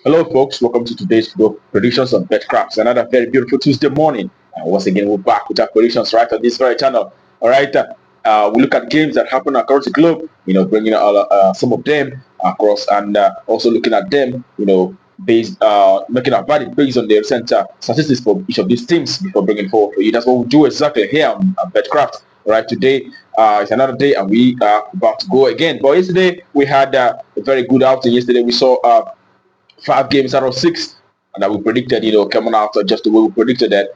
Hello, folks. Welcome to today's football predictions on BetCraft. Another very beautiful Tuesday morning. And once again, we're back with our predictions right on this very channel. All right. We look at games that happen across the globe, bringing some of them across and also looking at them, based, making our verdict based on the recent statistics for each of these teams before bringing forward for you. That's what we do exactly here on BetCraft. All right. Today, it's another day and we are about to go again. But yesterday, we had a very good outing. Yesterday, we saw 5 games out of 6 and that we predicted, coming out just the way we predicted that,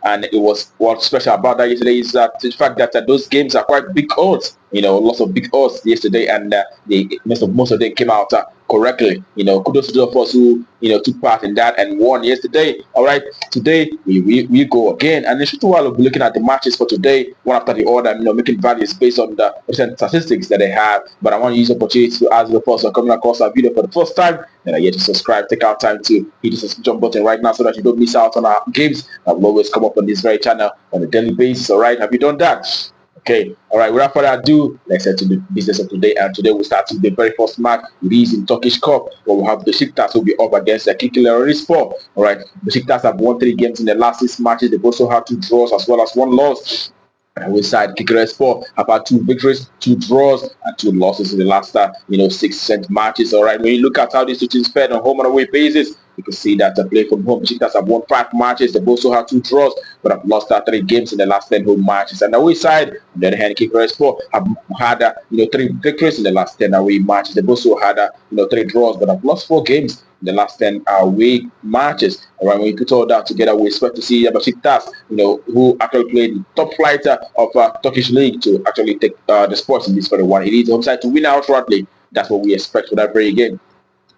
and it was what's special about that yesterday is that the fact that those games are quite big odds, lots of big odds yesterday, and most of them came out correctly. Kudos to those of us who took part in that and won yesterday. All right, today we go again, and in a while we'll be looking at the matches for today, one after the other, making values based on the recent statistics that they have. But I want to use the opportunity to ask the person coming across our video for the first time and are yet to subscribe, take our time to hit the subscription button right now so that you don't miss out on our games that will always come up on this very channel on a daily basis. All right, have you done that? Okay, all right, without further ado, let's head to the business of today. And today we'll start with the very first match. It is in Turkish Cup, where we'll have Besiktas who will be up against the Kirklarelispor. All right, Besiktas have won 3 games in the last 6 matches. They've also had 2 draws as well as 1 loss. We side Kirklarelispor have had 2 victories, 2 draws, and 2 losses in the last 6 matches. All right, when you look at how these 2 teams fared on home and away basis, you can see that play from home, Besiktas have won 5 matches. They've also had 2 draws, but have lost 3 games in the last 10 home matches. And the away side, on the other hand, Kirklarelispor have had 3 victories in the last 10 away matches. They've also had 3 draws, but have lost 4 games in the last 10 away matches. All right, when you put all that together, we expect to see Besiktas, who actually played the top flight of Turkish league, to actually take the sports in this very one. It is home side to win outrightly. That's what we expect for that very game.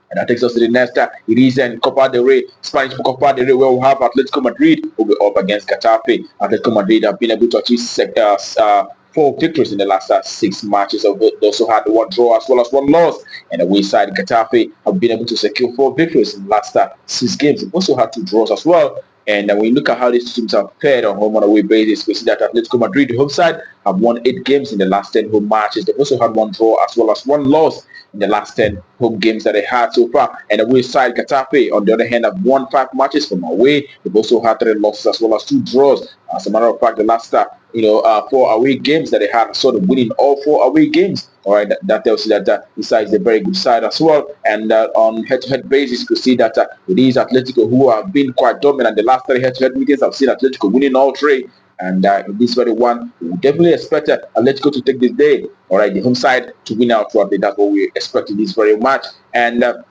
And that takes us to the next. It is in Copa del Rey, Spanish Copa del Rey, where we have Atletico Madrid who will be up against Getafe. Atletico Madrid have been able to achieve 4 victories in the last 6 matches. They also had 1 draw as well as 1 loss. And the way side, Getafe have been able to secure 4 victories in the last 6 games. They've also had 2 draws as well. And when you look at how these teams have fared on home and away basis, we see that Atletico Madrid, the home side, have won 8 games in the last 10 home matches. They've also had 1 draw as well as 1 loss in the last 10 home games that they had so far. And away side, Getafe, on the other hand, have won 5 matches from away. They've also had 3 losses as well as 2 draws. As a matter of fact, the last 4 away games that they had, sort of winning all 4 away games. All right, that tells you that this side is a very good side as well. And on head-to-head basis, you can see that it is Atletico who have been quite dominant. The last 3 head-to-head meetings, I've seen Atletico winning all 3. And in this very one, we definitely expect Atletico to take this day. All right, the home side to win out throughout. That's what we expect in this very match. And the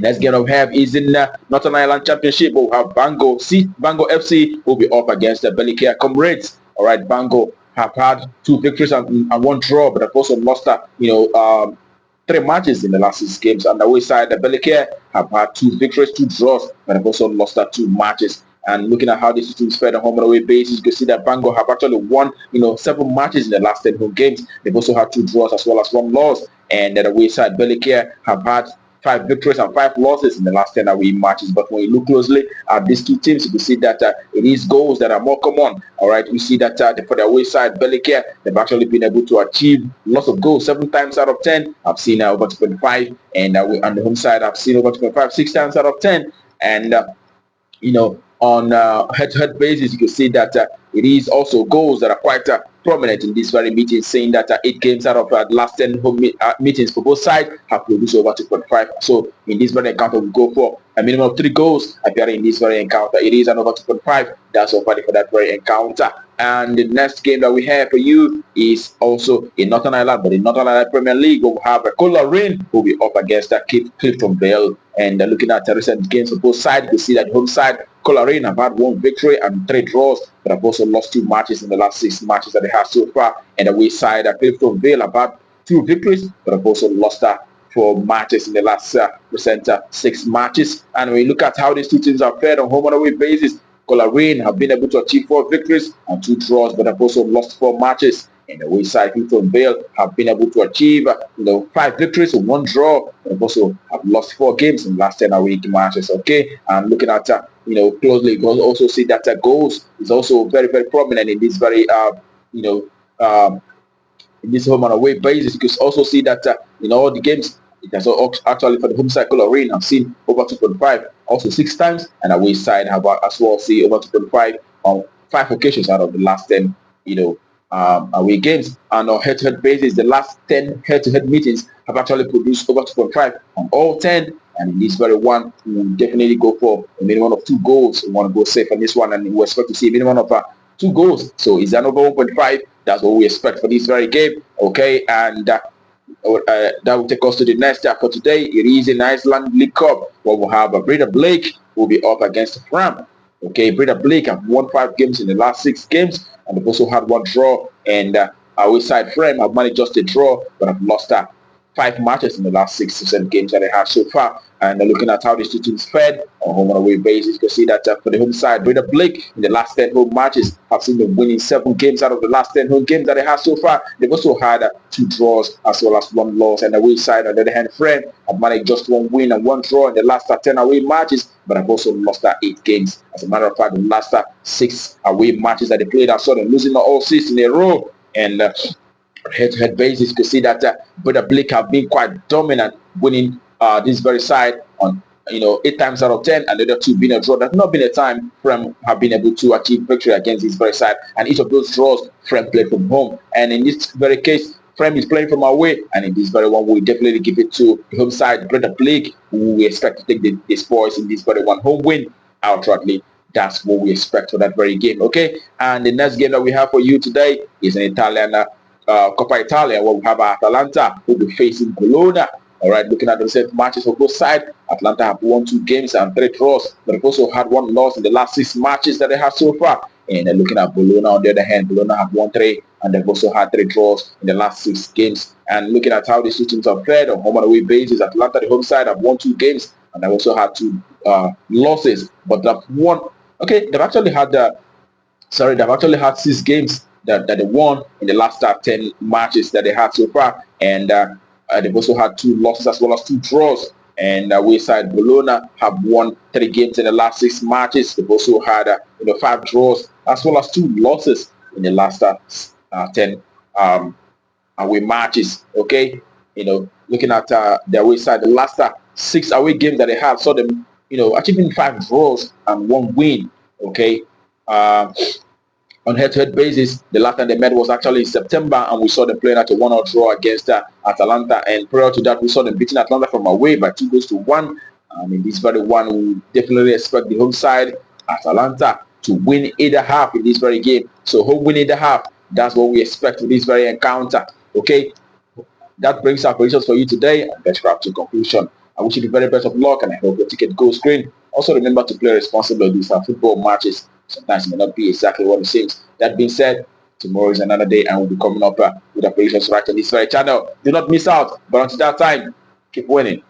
next game we have is in Northern Ireland Championship. We'll have Bangor FC will be up against the Ballyclare Comrades. All right, Bangor have had 2 victories and 1 draw, but have also lost 3 matches in the last 6 games. On the away side, the Ballyclare have had 2 victories, 2 draws, but have also lost 2 matches. And looking at how this teams fared on home and away basis, you can see that Bangor have actually won, 7 matches in the last 10 home games. They've also had 2 draws as well as 1 loss. And the away side, Ballyclare have had 5 victories and 5 losses in the last 10 away matches. But when you look closely at these 2 teams, you can see that it is goals that are more common. All right, we see that for the away side, Ballyclare, they've actually been able to achieve lots of goals 7 times out of 10. I've seen over 2.5, and on the home side, I've seen over 2.5 6 times out of 10. And on head-to-head basis, you can see that it is also goals that are quite prominent in this very meeting, saying that 8 games out of the last 10 home meetings for both sides have produced over 2.5. So in this very encounter, we go for a minimum of 3 goals appearing in this very encounter. It is an over 2.5. That's all for that very encounter. And the next game that we have for you is also in Northern Ireland, but in Northern Ireland Premier League, we'll have Coleraine who will be up against Cliftonville. And looking at the recent games for both sides, you can see that home side, Coleraine have had 1 victory and 3 draws, but have also lost 2 matches in the last 6 matches that they have so far. And the away side, Cliftonville have had 2 victories, but have also lost 4 matches in the last recent 6 matches. And when you look at how these 2 teams are fared on home and away basis, Coleraine have been able to achieve 4 victories and 2 draws, but have also lost 4 matches. And the away side, Cliftonville have been able to achieve 5 victories and 1 draw, but have also have lost 4 games in the last 10 away matches. Okay, and looking at closely, you can also see that goals is also very, very prominent in this very in this home and away basis. You can also see that in all the games It has actually for the home side Coleraine have seen over 2.5 also 6 times, and away side have as well see over 2.5 on 5 occasions out of the last 10 away games. And on head-to-head basis, the last 10 head-to-head meetings have actually produced over 2.5 on all 10. And in this very one, we will definitely go for a minimum of 2 goals. We want to go safe on this one, and we expect to see a minimum of 2 goals. So is that over 1.5? That's what we expect for this very game. Okay, and that will take us to the next step for today. It is an Iceland League Cup where we'll have Breidablik will be up against Fram. Okay, Breidablik have won 5 games in the last 6 games, and they've also had 1 draw. And our side Fram have managed just a draw, but have lost 5 matches in the last 6 to 7 games that they have so far. And looking at how these two teams fared on home and away basis, you can see that for the home side, Breidablik in the last 10 home matches have seen them winning 7 games out of the last 10 home games that they have so far. They've also had 2 draws as well as 1 loss. And the away side, on the other hand, Fram have managed just 1 win and 1 draw in the last 10 away matches, but have also lost 8 games. As a matter of fact, the last 6 away matches that they played, I saw them losing all 6 in a row. And head-to-head basis, you can see that Breidablik have been quite dominant, winning this very side on 8 times out of 10, and the other 2 being a draw. There's not been a time Fram have been able to achieve victory against this very side, and each of those draws Fram played from home. And in this very case, Fram is playing from away, and in this very one, we definitely give it to the home side, Breidablik, who we expect to take the spoils in this very one home win outrightly. That's what we expect for that very game. Okay, and the next game that we have for you today is an Italian Coppa Italia, where we have Atalanta who will be facing Bologna. All right, looking at the same matches for both sides, Atlanta have won 2 games and 3 draws, but they've also had 1 loss in the last 6 matches that they have so far. And looking at Bologna on the other hand, Bologna have won 3, and they've also had 3 draws in the last 6 games. And looking at how these two teams have played on home and away basis, Atlanta, the home side, have won 2 games, and they've also had 2 losses, but they've won. Okay, they've actually had they've actually had 6 games that they won in the last 10 matches that they had so far, and they've also had 2 losses as well as 2 draws. And away side Bologna have won 3 games in the last 6 matches. They've also had 5 draws as well as 2 losses in the last 10 away matches. Okay, looking at the away side, the last 6 away games that they have saw them achieving 5 draws and 1 win. Okay. On head-to-head basis, the last time they met was actually in September, and we saw them playing at a 1-1 draw against Atalanta. And prior to that, we saw them beating Atlanta from away by 2 goals to 1. In this very one, we definitely expect the home side, Atalanta, to win either half in this very game. So home win either half. That's what we expect for this very encounter. Okay, that brings our predictions for you today, and let's wrap to conclusion. I wish you the very best of luck, and I hope your ticket goes green. Also, remember to play responsibly. These are football matches. Sometimes it may not be exactly what it seems. That being said, tomorrow is another day, and we'll be coming up with our predictions right on this very channel. Do not miss out. But until that time, keep winning.